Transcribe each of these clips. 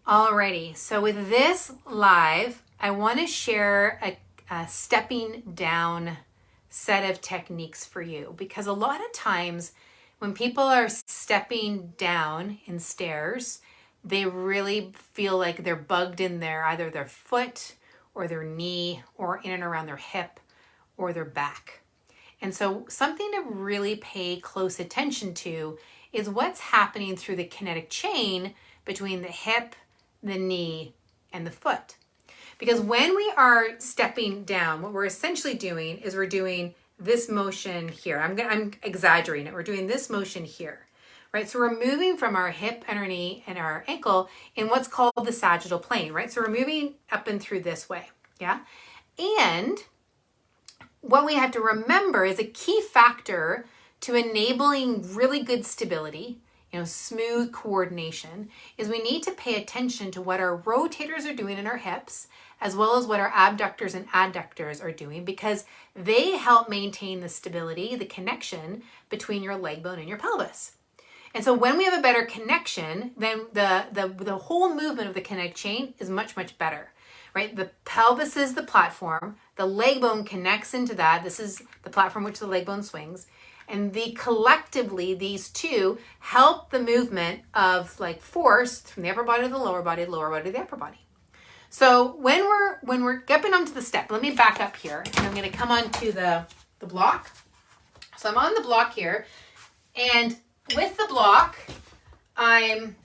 Alrighty, so with this live, I want to share a stepping down set of techniques for you, because a lot of times when people are stepping down in stairs, they really feel like they're bugged in there, either their foot or their knee or in and around their hip or their back. And so something to really pay close attention to is what's happening through the kinetic chain between the hip, the knee, and the foot. Because when we are stepping down, what we're essentially doing is we're doing this motion here. I'm exaggerating it. We're doing this motion here, right? So we're moving from our hip and our knee and our ankle in what's called the sagittal plane, right? So we're moving up and through this way, yeah? And what we have to remember is a key factor to enabling really good stability, smooth coordination, is we need to pay attention to what our rotators are doing in our hips, as well as what our abductors and adductors are doing, because they help maintain the stability, the connection between your leg bone and your pelvis. And so when we have a better connection, then the whole movement of the kinetic chain is much, much better, right? The pelvis is the platform, the leg bone connects into that. This is the platform which the leg bone swings. And collectively, these two help the movement of force from the upper body to the lower body to the upper body. So when we're getting onto the step, let me back up here, and I'm going to come onto the block. So I'm on the block here, and with the block, I'm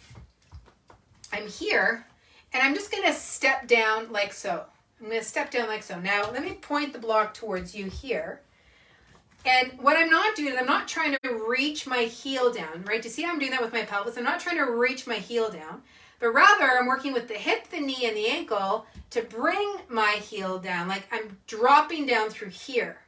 here, and I'm just going to step down like so. I'm going to step down like so. Now let me point the block towards you here. And what I'm not doing is I'm not trying to reach my heel down, right? Do you see how I'm doing that with my pelvis? I'm not trying to reach my heel down, but rather I'm working with the hip, the knee, and the ankle to bring my heel down, like I'm dropping down through here,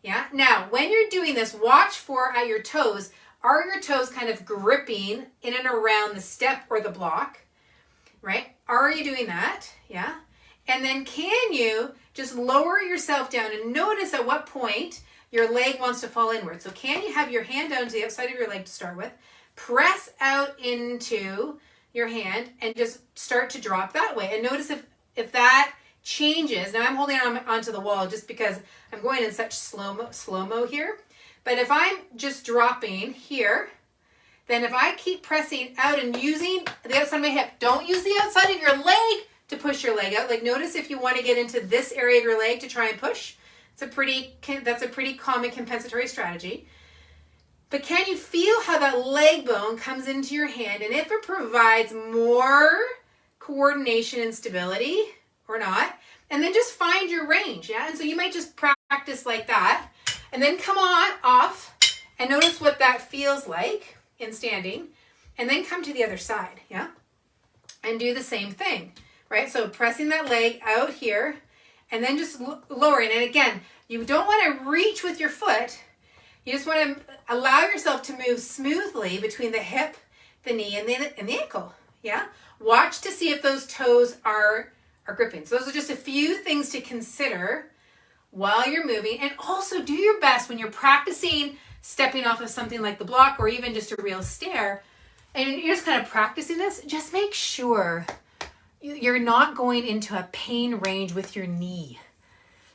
yeah? Now, when you're doing this, watch for at your toes. Are your toes kind of gripping in and around the step or the block, right? Are you doing that, yeah? And then can you just lower yourself down and notice at what point your leg wants to fall inward. So can you have your hand down to the outside of your leg to start with, press out into your hand, and just start to drop that way. And notice if that changes. Now I'm holding on onto the wall just because I'm going in such slow-mo here. But if I'm just dropping here, then if I keep pressing out and using the outside of my hip, don't use the outside of your leg to push your leg out. Like notice if you want to get into this area of your leg to try and push, that's a pretty common compensatory strategy. But can you feel how that leg bone comes into your hand, and if it provides more coordination and stability or not? And then just find your range, yeah? And so you might just practice like that, and then come on off and notice what that feels like in standing, and then come to the other side, yeah? And do the same thing, right? So pressing that leg out here, and then just lowering. And again, you don't want to reach with your foot. You just want to allow yourself to move smoothly between the hip, the knee, and the ankle. Yeah? Watch to see if those toes are gripping. So those are just a few things to consider while you're moving. And also do your best when you're practicing stepping off of something like the block or even just a real stair, and you're just kind of practicing this, just make sure you're not going into a pain range with your knee.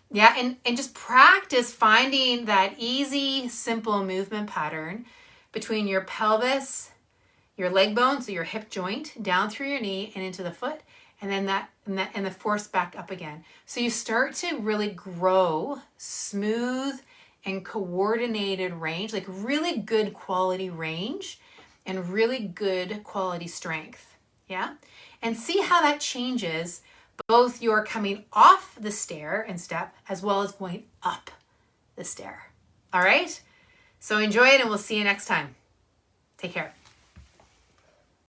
Yeah, and just practice finding that easy, simple movement pattern between your pelvis, your leg bone, so your hip joint, down through your knee and into the foot, and then and the force back up again. So you start to really grow smooth and coordinated range, like really good quality range and really good quality strength. Yeah? And see how that changes both your coming off the stair and step as well as going up the stair. All right? So enjoy it, and we'll see you next time. Take care.